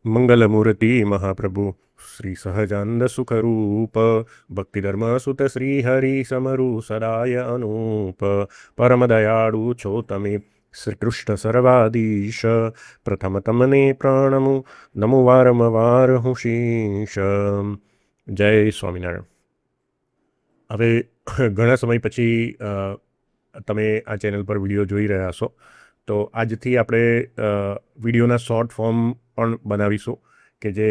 મંગલમૂર્તિ મહાપ્રભુ શ્રી સહજાનંદ સુખરૂપ ભક્તિધર્મ સુત શ્રી હરિ સમરુ સદાય અનુપ પરમ દયાળુ છો તમે શ્રી કૃષ્ણ સર્વાધીશ પ્રથમ તમને પ્રણમુ નમો વારંવાર હું શીશ. જય સ્વામિનારાયણ. હવે ઘણા સમય પછી તમે આ ચેનલ પર વિડીયો જોઈ રહ્યા છો, તો આજથી આપણે વિડીયોના શોર્ટ ફોર્મ પણ બનાવીશું કે જે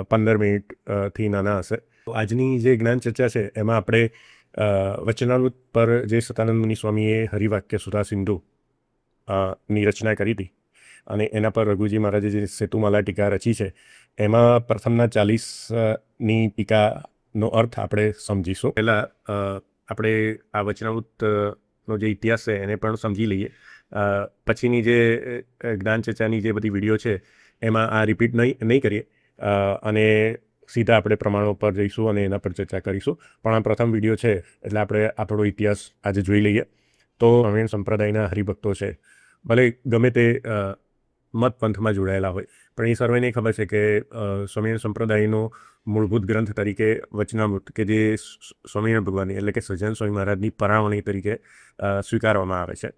15 મિનિટથી નાના હશે. તો આજની જે જ્ઞાન ચર્ચા છે એમાં આપણે વચનામૃત પર જે સતાનંદ મુનિ સ્વામીએ હરિવાક્ય સુધા સિંધુ ની રચના કરી હતી અને એના પર રઘુજી મહારાજે જે સેતુમાલા ટીકા રચી છે એમાં પ્રથમના 40ની ટીકાનો અર્થ આપણે સમજીશું. પહેલાં આપણે આ વચનામૃતનો જે ઇતિહાસ છે એને પણ સમજી લઈએ. પછીની જે જ્ઞાન ચર્ચાની જે બધી વિડીયો છે એમાં આ રિપીટ નહીં કરીએ અને સીધા આપણે પ્રમાણો પર જઈશું અને એના પર ચર્ચા કરીશું. પણ આ પ્રથમ વિડીયો છે એટલે આપણે આ થોડો ઇતિહાસ આજે જોઈ લઈએ. તો સ્વામિનારાયણ સંપ્રદાયના હરિભક્તો છે, ભલે ગમે તે મત પંથમાં જોડાયેલા હોય, પણ એ સર્વેને ખબર છે કે સ્વામિનારાયણ સંપ્રદાયનો મૂળભૂત ગ્રંથ તરીકે વચનામૃત કે જે સ્વામિનારાયણ ભગવાનની એટલે કે સહજાનંદ સ્વામી મહારાજની પરાવણી તરીકે સ્વીકારવામાં આવે છે.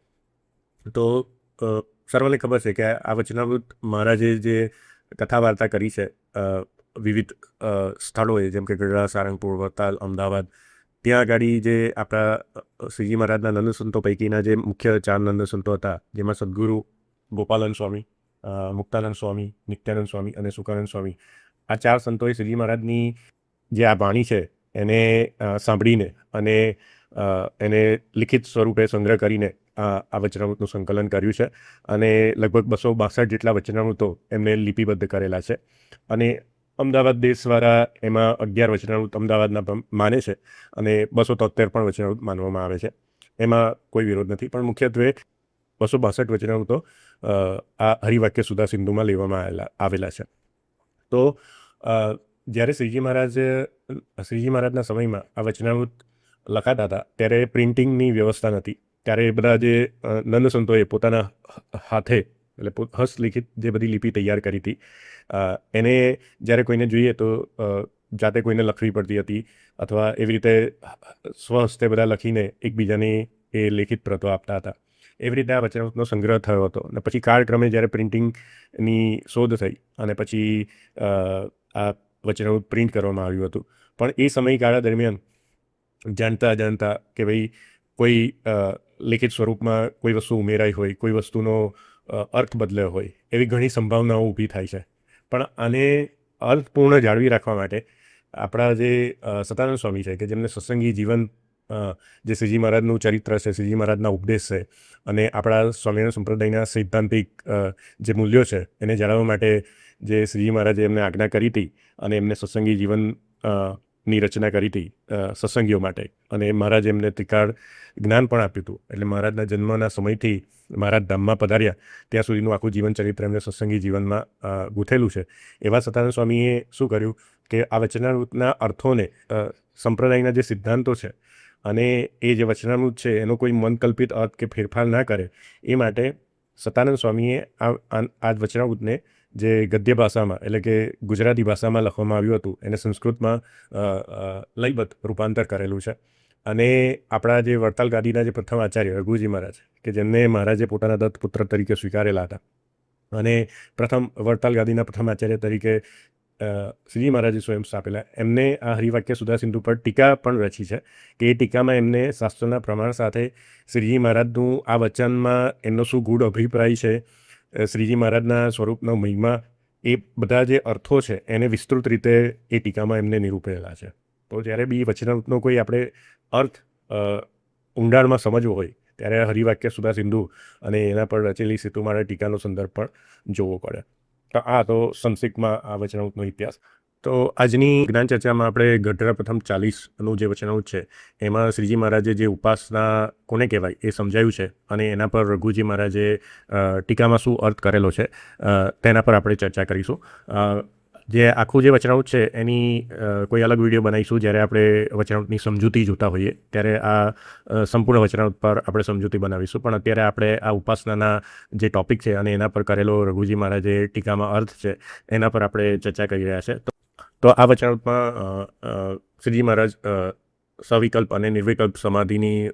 તો સર્વને ખબર છે કે આ વચનામૃત મહારાજે જે કથા વાર્તા કરી છે વિવિધ સ્થળોએ, જેમ કે ગઢડા, સારંગપુર, વડતાલ, અમદાવાદ, ત્યાં આગળ જે આપણા શ્રીજી મહારાજના નંદ સંતો પૈકીના જે મુખ્ય 4 નંદ સંતો હતા, જેમાં સદગુરુ ગોપાલન સ્વામી, મુક્તાનંદ સ્વામી, નિત્યાનંદ સ્વામી અને સુકાનંદ સ્વામી, આ 4 સંતોએ શ્રીજી મહારાજની જે આ વાણી છે એને સાંભળીને અને એને લિખિત સ્વરૂપે સંગ્રહ કરીને આ વચનામૃતનું સંકલન કર્યું છે. અને લગભગ 262 જેટલા વચનામૃતો એમને લિપિબદ્ધ કરેલા છે. અને અમદાવાદ દેશવાળા એમાં 11 વચનામૃત અમદાવાદના માને છે અને 273 પણ વચનામૃત માનવામાં આવે છે. એમાં કોઈ વિરોધ નથી, પણ મુખ્યત્વે 262 વચનામૃતો આ હરિવાક્ય સુધા સિંધુમાં લેવામાં આવેલા છે. તો જ્યારે શ્રીજી મહારાજના સમયમાં આ વચનામૃત લખાતા હતા ત્યારે પ્રિન્ટિંગની વ્યવસ્થા નથી. ત્યારે બધા જે નંદ સંતોએ પોતાના હાથે એટલે હસ્તલિખિત જે બધી લિપિ તૈયાર કરી હતી એને જ્યારે કોઈને જોઈએ તો જાતે કોઈને લખવી પડતી હતી અથવા એવી રીતે સ્વહસ્તે બધા લખીને એકબીજાની એ લેખિત પ્રતો આપતા હતા. એવી રીતે આ વચનામૃતનો સંગ્રહ થયો હતો. અને પછી કાળક્રમે જ્યારે પ્રિન્ટિંગની શોધ થઈ અને પછી આ વચનામૃત પ્રિન્ટ કરવામાં આવ્યું હતું. પણ એ સમયગાળા દરમિયાન જાણતા કે ભાઈ કોઈ લિખિત સ્વરૂપમાં કોઈ વસ્તુ ઉમેરાઈ હોય, કોઈ વસ્તુનો અર્થ બદલ્યો હોય, એવી ઘણી સંભાવનાઓ ઊભી થાય છે. પણ આને અર્થપૂર્ણ જાળવી રાખવા માટે આપણા જે સતાનંદ સ્વામી છે કે જેમને સત્સંગી જીવન, જે શ્રીજી મહારાજનું ચરિત્ર છે, શ્રીજી મહારાજના ઉપદેશ છે અને આપણા સ્વામિનારાયણ સંપ્રદાયના સૈદ્ધાંતિક જે મૂલ્યો છે એને જાળવવા માટે જે શ્રીજી મહારાજે એમને આજ્ઞા કરી હતી અને એમને સત્સંગી જીવન ની રચના કરી હતી સત્સંગીઓ માટે, અને મહારાજ એમને ત્રિકાળ જ્ઞાન પણ આપ્યું હતું. એટલે મહારાજના જન્મના સમયથી મહારાજ ધામમાં પધાર્યા ત્યાં સુધીનું આખું જીવન ચરિત્ર એમને સત્સંગી જીવનમાં ગૂંથેલું છે. એવા સતાનંદ સ્વામીએ શું કર્યું કે આ વચનામૃતના અર્થોને, સંપ્રદાયના જે સિદ્ધાંતો છે અને એ જે વચનામૃત છે એનો કોઈ મનકલ્પિત અર્થ કે ફેરફાર ના કરે એ માટે સતાનંદ સ્વામીએ આ વચનામૃતને જે ગદ્ય ભાષામાં એટલે કે ગુજરાતી ભાષામાં લખવામાં આવ્યું હતું એને સંસ્કૃતમાં લયબદ્ધ રૂપાંતર કરેલું છે. અને આપણા જે વડતાલ ગાદીના જે પ્રથમ આચાર્ય રઘુજી મહારાજ કે જેમને મહારાજે પોતાના દત્તપુત્ર તરીકે સ્વીકારેલા હતા અને પ્રથમ વડતાલ ગાદીના પ્રથમ આચાર્ય તરીકે શ્રીજી મહારાજે સ્વયં સ્થાપેલા, એમને આ હરિવાક્ય સુધા સિંધુ પર ટીકા પણ રચી છે કે એ ટીકામાં એમને શાસ્ત્રોના પ્રમાણ સાથે શ્રીજી મહારાજનું આ વચનમાં એમનો શું ગૂઢ અભિપ્રાય છે, શ્રીજી મહારાજના સ્વરૂપનો મહિમા, એ બધા જે અર્થો છે એને વિસ્તૃત રીતે એ ટીકામાં એમને નિરૂપેલા છે. તો જ્યારે બી વચનામૃતનો કોઈ આપણે અર્થ ઊંડાણમાં સમજવો હોય ત્યારે હરિવાક્ય સુધા સિંધુ અને એના પર રચેલી સેતુમાળા ટીકાનો સંદર્ભ પણ જોવો પડે. તો આ તો સંક્ષિપ્તમાં આ વચનામૃતનો ઇતિહાસ. તો આજની જ્ઞાન ચર્ચામાં આપણે ગઢડા પ્રથમ 40નું જે વચનામૃત છે એમાં શ્રીજી મહારાજે જે ઉપાસના કોને કહેવાય એ સમજાયું છે અને એના પર રઘુજી મહારાજે ટીકામાં શું અર્થ કરેલો છે તેના પર આપણે ચર્ચા કરીશું. જે આખું જે વચનામૃત છે એની કોઈ અલગ વિડીયો બનાવીશું જ્યારે આપણે વચનામૃતની સમજૂતી જોતા હોઈએ ત્યારે આ સંપૂર્ણ વચનામૃત પર આપણે સમજૂતી બનાવીશું. પણ અત્યારે આપણે આ ઉપાસનાના જે ટૉપિક છે અને એના પર કરેલો રઘુજી મહારાજે ટીકામાં અર્થ છે એના પર આપણે ચર્ચા કરી રહ્યા છે. તો આ વચનામૃતમાં શ્રીજી મહારાજ સવિકલ્પ અને નિર્વિકલ્પ સમાધિની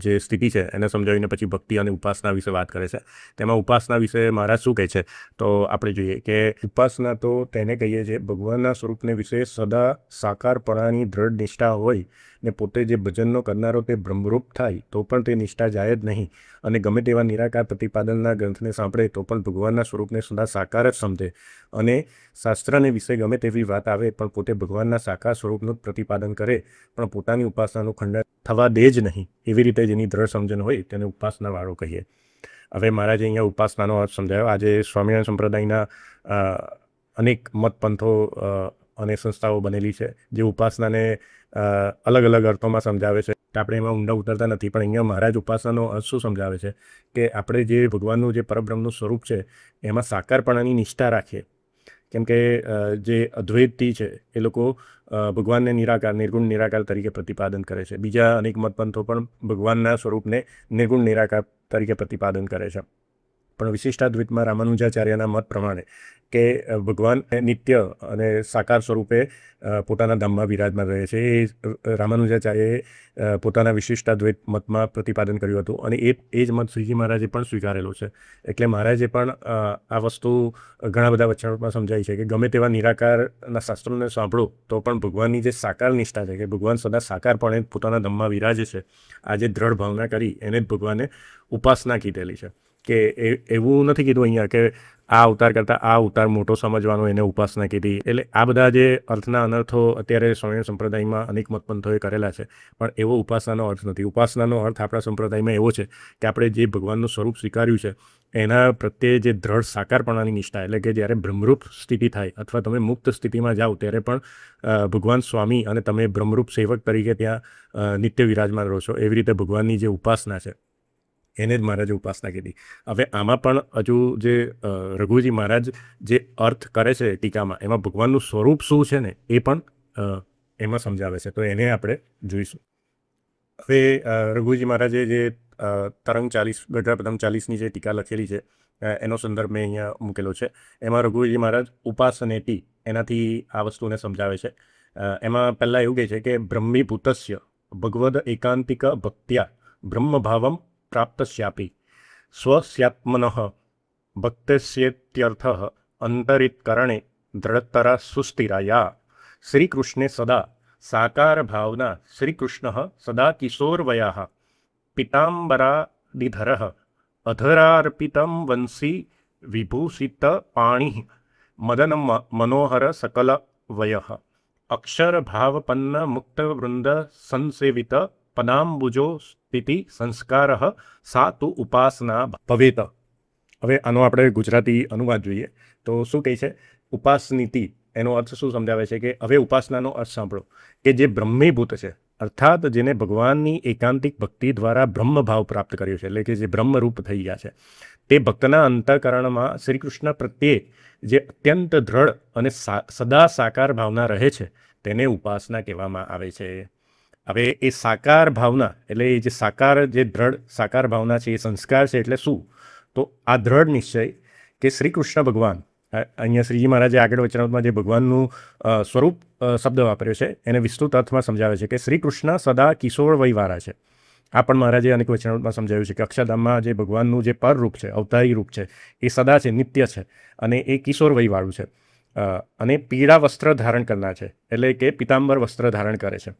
જે સ્થિતિ છે એને સમજાવીને પછી ભક્તિ અને ઉપાસના વિશે વાત કરે છે. તેમાં ઉપાસના વિશે મહારાજ શું કહે છે તો આપણે જોઈએ કે ઉપાસના તો તેને કહીએ છીએ ભગવાનના સ્વરૂપને વિશે સદા સાકારપણાની દ્રઢ નિષ્ઠા હોય ને પોતે જે ભજનનો કરનારો તે બ્રહ્મરૂપ થાય તો પણ તે નિષ્ઠા જાય જ નહીં, અને ગમે તેવા નિરાકાર પ્રતિપાદનના ગ્રંથને સાંભળે તો પણ ભગવાનના સ્વરૂપને સદા સાકાર જ સમજે, અને શાસ્ત્રને વિશે ગમે તેવી વાત આવે પણ પોતે ભગવાનના સાકાર સ્વરૂપનું જ પ્રતિપાદન કરે પણ પોતાની ઉપાસનાનું ખંડન થવા દે જ નહીં, એવી રીતે જેની દ્રઢ સમજણ હોય તેને ઉપાસનાવાળો કહીએ. હવે મહારાજે અહીંયા ઉપાસનાનો અર્થ સમજાવ્યો. આજે સ્વામિનારાયણ સંપ્રદાયના અનેક મતપંથો અને સંસ્થાઓ બનેલી છે જે ઉપાસનાને અલગ અલગ અર્થોમાં સમજાવે છે. આપણે એમાં ઊંડા ઉતરતા નથી, પણ અહીંયા મહારાજ ઉપાસનાનો અર્થ શું સમજાવે છે કે આપણે જે ભગવાનનું જે પરબ્રહ્મનું સ્વરૂપ છે એમાં સાકારપણાની નિષ્ઠા રાખીએ. કેમ કે જે અદ્વૈતી છે એ લોકો ભગવાનને નિરાકાર નિર્ગુણ નિરાકાર તરીકે પ્રતિપાદન કરે છે. બીજા અનેક મતપંથો પણ ભગવાનના સ્વરૂપને નિર્ગુણ નિરાકાર તરીકે પ્રતિપાદન કરે છે. પણ વિશિષ્ટાદ્વૈતમાં રામાનુજાચાર્યના મત પ્રમાણે કે ભગવાન નિત્ય અને સાકાર સ્વરૂપે પોતાના ધામમાં બિરાજમાન રહે છે. એ રામાનુજાચાર્યએ પોતાના વિશિષ્ટાદ્વૈત મતમાં પ્રતિપાદન કર્યું હતું, અને એ જ મત શ્રીજી મહારાજે પણ સ્વીકારેલો છે. એટલે મહારાજે પણ આ વસ્તુ ઘણા બધા વચનામૃતમાં સમજાય છે કે ગમે તેવા નિરાકારના શાસ્ત્રોને સાંભળો તો પણ ભગવાનની જે સાકાર નિષ્ઠા છે કે ભગવાન સદા સાકારપણે પોતાના ધામમાં વિરાજે છે, આ જે દ્રઢ ભાવના કરી એને જ ભગવાને ઉપાસના કીધેલી છે. કે એવું નથી કીધું અહીંયા કે આ અવતાર કરતાં આ અવતાર મોટો સમજવાનો એને ઉપાસના કીધી. એટલે આ બધા જે અર્થના અનર્થો અત્યારે સ્વામિનારાયણ સંપ્રદાયમાં અનેક મતપંથોએ કરેલા છે, પણ એવો ઉપાસનાનો અર્થ નથી. ઉપાસનાનો અર્થ આપણા સંપ્રદાયમાં એવો છે કે આપણે જે ભગવાનનું સ્વરૂપ સ્વીકાર્યું છે એના પ્રત્યે જે દ્રઢ સાકારપણાની નિષ્ઠા, એટલે કે જ્યારે બ્રહ્મરૂપ સ્થિતિ થાય અથવા તમે મુક્ત સ્થિતિમાં જાઓ ત્યારે પણ ભગવાન સ્વામી અને તમે બ્રહ્મરૂપ સેવક તરીકે ત્યાં નિત્ય વિરાજમાન રહો છો, એવી રીતે ભગવાનની જે ઉપાસના છે એને જ મહારાજે ઉપાસના કીધી. હવે આમાં પણ હજુ જે રઘુજી મહારાજ જે અર્થ કરે છે ટીકામાં, એમાં ભગવાનનું સ્વરૂપ શું છે ને એ પણ એમાં સમજાવે છે. તો એને આપણે જોઈશું. હવે રઘુજી મહારાજે જે તરંગ 40 ગઢાપદમ 40ની જે ટીકા લખેલી છે એનો સંદર્ભ મેં અહીંયા મૂકેલો છે. એમાં રઘુજી મહારાજ ઉપાસનેટી એનાથી આ વસ્તુને સમજાવે છે. એમાં પહેલાં એવું કહે છે કે બ્રહ્મીભૂતસ્ય ભગવદ એકાંતિક ભક્ત્યા બ્રહ્મભાવમ પ્રાપ્તસ્યાપી સ્વસ્યાત્મનઃ ભક્તસ્યેત્યર્થ અંતરિત્કરણે દ્રઢતરા સુસ્થિરાયા શ્રીકૃષ્ણે સદા સાકાર ભાવના શ્રીકૃષ્ણ સદા કિશોરવયા પિતાંબરાદિધર અધરાર્પિતમ વંશી વિભૂષિત પાણી મદન મનોહર સકલ વય અક્ષરભાવપન્ન મુક્તવૃંદ સંસેવિત પદાંબુજો સ્થિતિ સંસ્કાર સા તુ ઉપાસના ભવેત. હવે આનો આપણે ગુજરાતી અનુવાદ જોઈએ તો શું કહે છે? ઉપાસનીતિ એનો અર્થ શું સમજાવે છે કે હવે ઉપાસનાનો અર્થ સાંભળો કે જે બ્રહ્મીભૂત છે, અર્થાત જેને ભગવાનની એકાંતિક ભક્તિ દ્વારા બ્રહ્મભાવ પ્રાપ્ત કર્યો છે, એટલે કે જે બ્રહ્મરૂપ થઈ ગયા છે, તે ભક્તના અંતઃકરણમાં શ્રીકૃષ્ણ પ્રત્યે જે અત્યંત દ્રઢ અને સદા સાકાર ભાવના રહે છે તેને ઉપાસના કહેવામાં આવે છે. હવે એ સાકાર ભાવના એટલે એ જે સાકાર જે દ્રઢ સાકાર ભાવના છે એ સંસ્કાર છે. એટલે શું? તો આ દ્રઢ નિશ્ચય કે શ્રી કૃષ્ણ ભગવાન, અહીંયા શ્રીજી મહારાજે આગળ વચનામૃતમાં જે ભગવાનનું સ્વરૂપ શબ્દ વાપર્યો છે એને વિસ્તૃત અર્થમાં સમજાવે છે કે શ્રી કૃષ્ણ સદા કિશોર વયવાળા છે. આ પણ મહારાજે અનેક વચનામૃતમાં સમજાવ્યું છે કે અક્ષરધામમાં જે ભગવાનનું જે પર રૂપ છે, અવતારી રૂપ છે, એ સદા છે, નિત્ય છે, અને એ કિશોર વયવાળું છે, અને પીળા વસ્ત્ર ધારણ કરનાર છે, એટલે કે પિતાંબર વસ્ત્ર ધારણ કરે છે,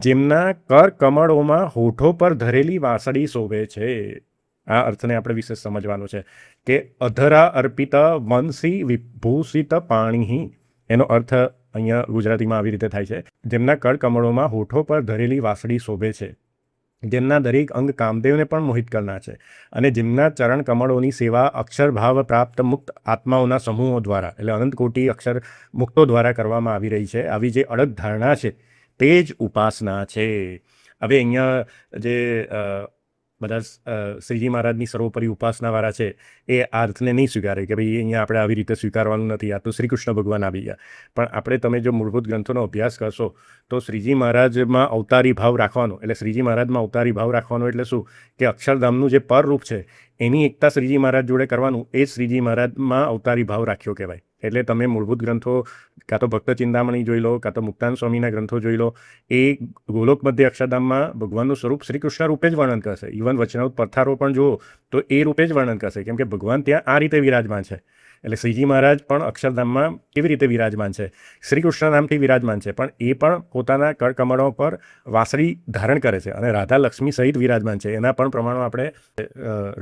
જેમના કર કમળોમાં હોઠો પર ધરેલી વાંસળી શોભે છે. આ અર્થને આપણે વિશેષ સમજવાનું છે કે અધરા અર્પિત વંશી વિભૂષિત પાણી, એનો અર્થ અહીંયા ગુજરાતીમાં આવી રીતે થાય છે, જેમના કર કમળોમાં હોઠો પર ધરેલી વાંસળી શોભે છે, જેમના દરેક અંગ કામદેવને પણ મોહિત કરનાર છે, અને જેમના ચરણ કમળોની સેવા અક્ષરભાવ પ્રાપ્ત મુક્ત આત્માઓના સમૂહો દ્વારા એટલે અનંતકોટી અક્ષર મુક્તો દ્વારા કરવામાં આવી રહી છે. આવી જે અડગ ધારણા છે તે જ ઉપાસના છે. હવે અહીંયા જે બધા શ્રીજી મહારાજની સર્વોપરી ઉપાસનાવાળા છે એ આ અર્થને નહીં સ્વીકારે કે ભાઈ અહીંયા આપણે આવી રીતે સ્વીકારવાનું નથી, આ તો શ્રી કૃષ્ણ ભગવાન આવી ગયા. પણ આપણે તમે જો મૂળભૂત ગ્રંથોનો અભ્યાસ કરશો તો શ્રીજી મહારાજમાં અવતારી ભાવ રાખવાનો, એટલે શ્રીજી મહારાજમાં અવતારી ભાવ રાખવાનો એટલે શું કે અક્ષરધામનું જે પર રૂપ છે એની એકતા શ્રીજી મહારાજ જોડે કરવાનું, એ શ્રીજી મહારાજમાં અવતારી ભાવ રાખ્યો કહેવાય. એટલે તમે મૂળભૂત ગ્રંથો કાં તો ભક્ત ચિંતામણી જોઈ લો, કાં તો મુક્તાન સ્વામીના ગ્રંથો જોઈ લો, એ ગોલોક મધ્ય અક્ષરધામમાં ભગવાનનું સ્વરૂપ શ્રી કૃષ્ણ રૂપે જ વર્ણન કરશે. ઇવન વચનાવૃત પરથારો પણ જુઓ તો એ રૂપે જ વર્ણન કરશે, કેમ કે ભગવાન ત્યાં આ રીતે વિરાજમાન છે. એટલે શ્રીજી મહારાજ પણ અક્ષરધામમાં કેવી રીતે વિરાજમાન છે, શ્રી કૃષ્ણ નામથી વિરાજમાન છે, પણ એ પણ પોતાના કળકમળો પર વાંસળી ધારણ કરે છે અને રાધા લક્ષ્મી સહિત વિરાજમાન છે. એના પણ પ્રમાણો આપણે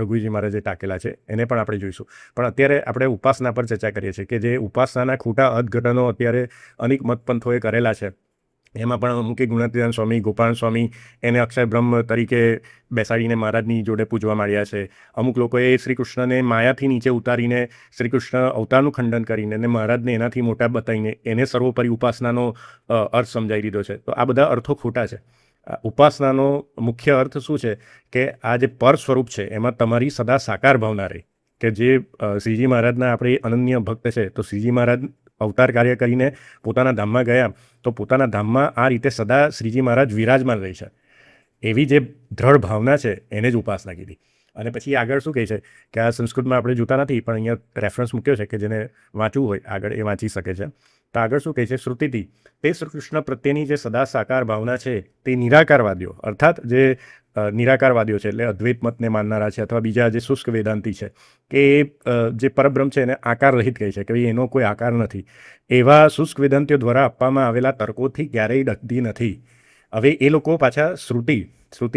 રઘુજી મહારાજે ટાંકેલા છે, એને પણ આપણે જોઈશું. પણ અત્યારે આપણે ઉપાસના પર ચર્ચા કરીએ છીએ કે જે ઉપાસનાના ખોટા અર્થઘટનો અત્યારે અનેક મતપંથોએ કરેલા છે. એમાં પણ અમુકે ગુણાતીતાન સ્વામી, ગોપાલ સ્વામી એને અક્ષર બ્રહ્મ તરીકે બેસાડીને મહારાજની જોડે પૂજવા માંડ્યા છે. અમુક લોકોએ શ્રી કૃષ્ણને માયાથી નીચે ઉતારીને શ્રી કૃષ્ણ અવતારનું ખંડન કરીને અને મહારાજને એનાથી મોટા બતાવીને એને સર્વોપરી ઉપાસનાનો અર્થ સમજાવી દીધો છે. તો આ બધા અર્થો ખોટા છે. ઉપાસનાનો મુખ્ય અર્થ શું છે કે આ જે પર સ્વરૂપ છે એમાં તમારી સદા સાકાર ભાવના રહે, કે જે શ્રીજી મહારાજના આપણે અનન્ય ભક્ત છે, તો શ્રીજી મહારાજ અવતાર કાર્ય કરીને પોતાના ધામમાં ગયા તો પોતાના ધામમાં આ રીતે સદા શ્રીજી મહારાજ વિરાજમાન રહે છે. એવી જે દ્રઢ ભાવના છે એને જ ઉપાસના કીધી. અને પછી આગળ શું કહે છે કે આ સંસ્કૃતમાં આપણે જોતા નથી, પણ અહીંયા રેફરન્સ મૂક્યો છે કે જેને વાંચવું હોય આગળ એ વાંચી શકે છે. તો આગળ શું કહે છે, શ્રુતિથી તે શ્રી કૃષ્ણ પ્રત્યેની જે સદા સાકાર ભાવના છે તે નિરાકારવાદીઓ, અર્થાત જે નિરાકારવાદીઓ છે એટલે અદ્વૈત મતને માનનારા છે અથવા બીજા જે શુષ્ક વેદાંતી છે કે જે પરબ્રહ્મ છે એને આકાર રહિત કહે છે કે ભાઈ એનો કોઈ આકાર નથી, એવા શુષ્ક વેદાંતીઓ દ્વારા આપવામાં આવેલા તર્કોથી ક્યારેય ડગતી નથી. હવે એ લોકો પાછા શ્રુતિ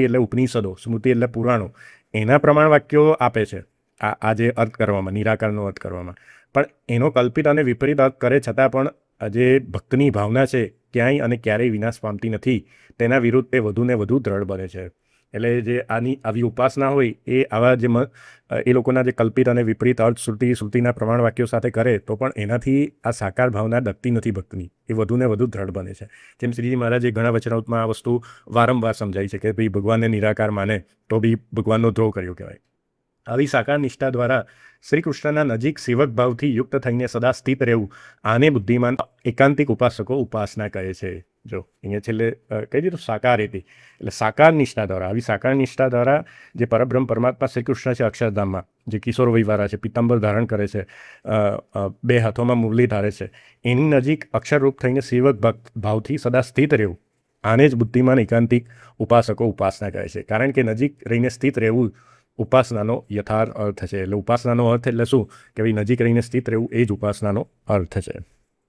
એટલે ઉપનિષદો, સ્મૃતિ એટલે પુરાણો, એના પ્રમાણ વાક્યો આપે છે આ જે અર્થ કરવામાં, નિરાકારનો અર્થ કરવામાં. પણ એનો કલ્પિત અને વિપરીત અર્થ કરે છતાં પણ જે ભક્તની ભાવના છે ક્યાંય અને ક્યારેય વિનાશ પામતી નથી. તેના વિરુદ્ધ તે વધુ ને વધુ દ્રઢ બને છે. એટલે જે આવી ઉપાસના હોય એ આવા જે એ લોકોના જે કલ્પિત અને વિપરીત અર્થ શ્રુતિના પ્રમાણ વાક્યો સાથે કરે તો પણ એનાથી આ સાકાર ભાવના ડગતી નથી ભક્તની, એ વધુ ને વધુ દ્રઢ બને છે. જેમ શ્રીજી મહારાજે ઘણા વચનાવૃતમાં આ વસ્તુ વારંવાર સમજાઈ છે કે ભાઈ ભગવાનને નિરાકાર માને તો બી ભગવાનનો દ્રોહ કર્યો કહેવાય. આવી સાકાર નિષ્ઠા દ્વારા શ્રી કૃષ્ણના નજીક સેવક ભાવથી યુક્ત થઈને સદા સ્થિત રહેવું, આને બુદ્ધિમાન એકાંતિક ઉપાસકો ઉપાસના કહે છે. જો અહીંયા છેલ્લે કહી દીધું સાકાર હતી, એટલે સાકાર નિષ્ઠા દ્વારા, આવી સાકાર નિષ્ઠા દ્વારા જે પરબ્રહ્મ પરમાત્મા શ્રી કૃષ્ણ છે અક્ષરધામમાં, જે કિશોર વયવાળા છે, પિત્તાંબર ધારણ કરે છે, બે હાથોમાં મુરલી ધારે છે, એની નજીક અક્ષરરૂપ થઈને સેવક ભક્ત ભાવથી સદા સ્થિત રહેવું, આને જ બુદ્ધિમાન એકાંતિક ઉપાસકો ઉપાસના કહે છે. કારણ કે નજીક રહીને સ્થિત રહેવું ઉપાસનાનો યથાર્થ અર્થ છે. એટલે ઉપાસનાનો અર્થ એટલે શું કે ભાઈ નજીક રહીને સ્થિત રહેવું એ જ ઉપાસનાનો અર્થ છે.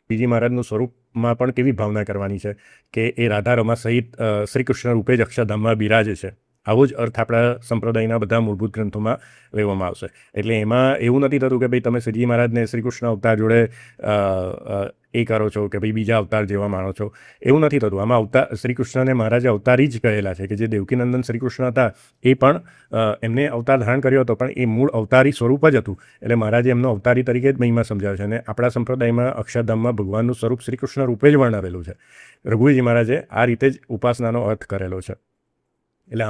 શ્રીજી મહારાજનું સ્વરૂપમાં પણ કેવી ભાવના કરવાની છે કે એ રાધા રમા સહિત શ્રી કૃષ્ણ રૂપે જ અક્ષરધામમાં બિરાજે છે. આવો જ અર્થ આપણા સંપ્રદાયના બધા મૂળભૂત ગ્રંથોમાં લેવામાં આવશે. એટલે એમાં એવું નથી થતું કે ભાઈ તમે શ્રીજી મહારાજને શ્રી કૃષ્ણ અવતાર જોડે એ કરો છો કે ભાઈ બીજા અવતાર જેવા માનો છો, એવું નથી થતું. આમાં શ્રી કૃષ્ણને મહારાજે અવતારી જ કહેલા છે કે જે દેવકીનંદન શ્રી કૃષ્ણ હતા એ પણ એમને અવતાર ધારણ કર્યો હતો, પણ એ મૂળ અવતારી સ્વરૂપ જ હતું. એટલે મહારાજે એમનો અવતારી તરીકે જ મહિમા સમજાવ્યો છે. અને આપણા સંપ્રદાયમાં અક્ષરધામમાં ભગવાનનું સ્વરૂપ શ્રી કૃષ્ણ રૂપે જ વર્ણવેલું છે. રઘુજી મહારાજે આ રીતે જ ઉપાસનાનો અર્થ કરેલો છે. એટલે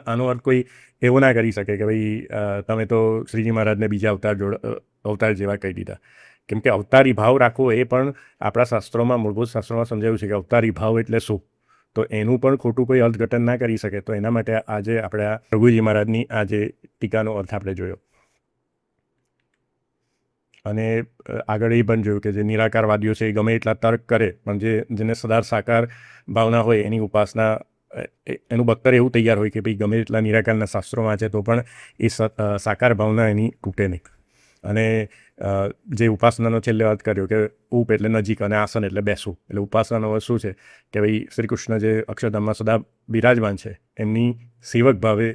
આનો અર્થ કોઈ એવો ના કરી શકે કે ભાઈ તમે તો શ્રીજી મહારાજને બીજા અવતાર જેવા કહી દીધા. કેમ કે અવતારી ભાવ રાખવો એ પણ આપણા શાસ્ત્રોમાં, મૂળભૂત શાસ્ત્રોમાં સમજાવ્યું છે કે અવતારી ભાવ એટલે શું, તો એનું પણ ખોટું કોઈ અર્થઘટન ના કરી શકે. તો એના માટે આજે આપણે આ રઘુજી મહારાજની આ જે ટીકાનો અર્થ આપણે જોયો. અને આગળ એ પણ જોયું કે જે નિરાકારવાદીઓ છે એ ગમે એટલા તર્ક કરે, પણ જેને સદા સાકાર ભાવના હોય એની ઉપાસના, એનું બખ્તર એવું તૈયાર હોય કે ભાઈ ગમે એટલા નિરાકારના શાસ્ત્રો વાંચે તો પણ એ સાકાર ભાવના એની તૂટે નહીં. અને જે ઉપાસનાનો છેલ્લે અર્થ કર્યો કે ઉપ એટલે નજીક અને આસન એટલે બેસવું. એટલે ઉપાસનાનો અર્થ શું છે કે ભાઈ શ્રી કૃષ્ણ જે અક્ષરધામમાં સદા બિરાજમાન છે એમની સેવક ભાવે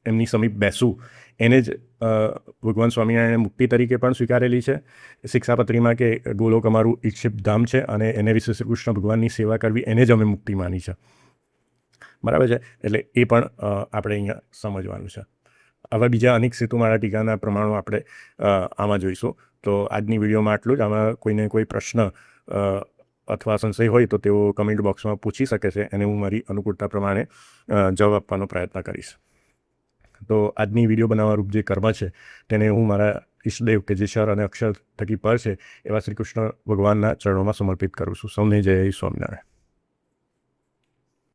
એમની સમીપ બેસવું, એને જ ભગવાન સ્વામિનારાયણે મુક્તિ તરીકે પણ સ્વીકારેલી છે શિક્ષાપત્રીમાં કે ગોલોક અમારું ઈચ્છિત ધામ છે અને એને વિશે શ્રી કૃષ્ણ ભગવાનની સેવા કરવી એને જ અમે મુક્તિ માની છે. બરાબર છે. એટલે એ પણ આપણે અહીંયા સમજવાનું છે. હવે બીજા અનેક સેતુમાળા ટીકાના પ્રમાણો આપણે આમાં જોઈશું. તો આજની વિડીયોમાં આટલું જ. આમાં કોઈને કોઈ પ્રશ્ન અથવા સંશય હોય તો તેઓ કમેન્ટ બોક્સમાં પૂછી શકે છે, અને હું મારી અનુકૂળતા પ્રમાણે જવાબ આપવાનો પ્રયત્ન કરીશ. તો આજની વિડીયો બનાવવા રૂપ જે કર્મ છે તેને હું મારા ઈષ્ટદેવ કે જે ક્ષર અને અક્ષર થકી પર છે એવા શ્રી કૃષ્ણ ભગવાનના ચરણોમાં સમર્પિત કરું છું. સૌને જય સ્વામિનારાયણ.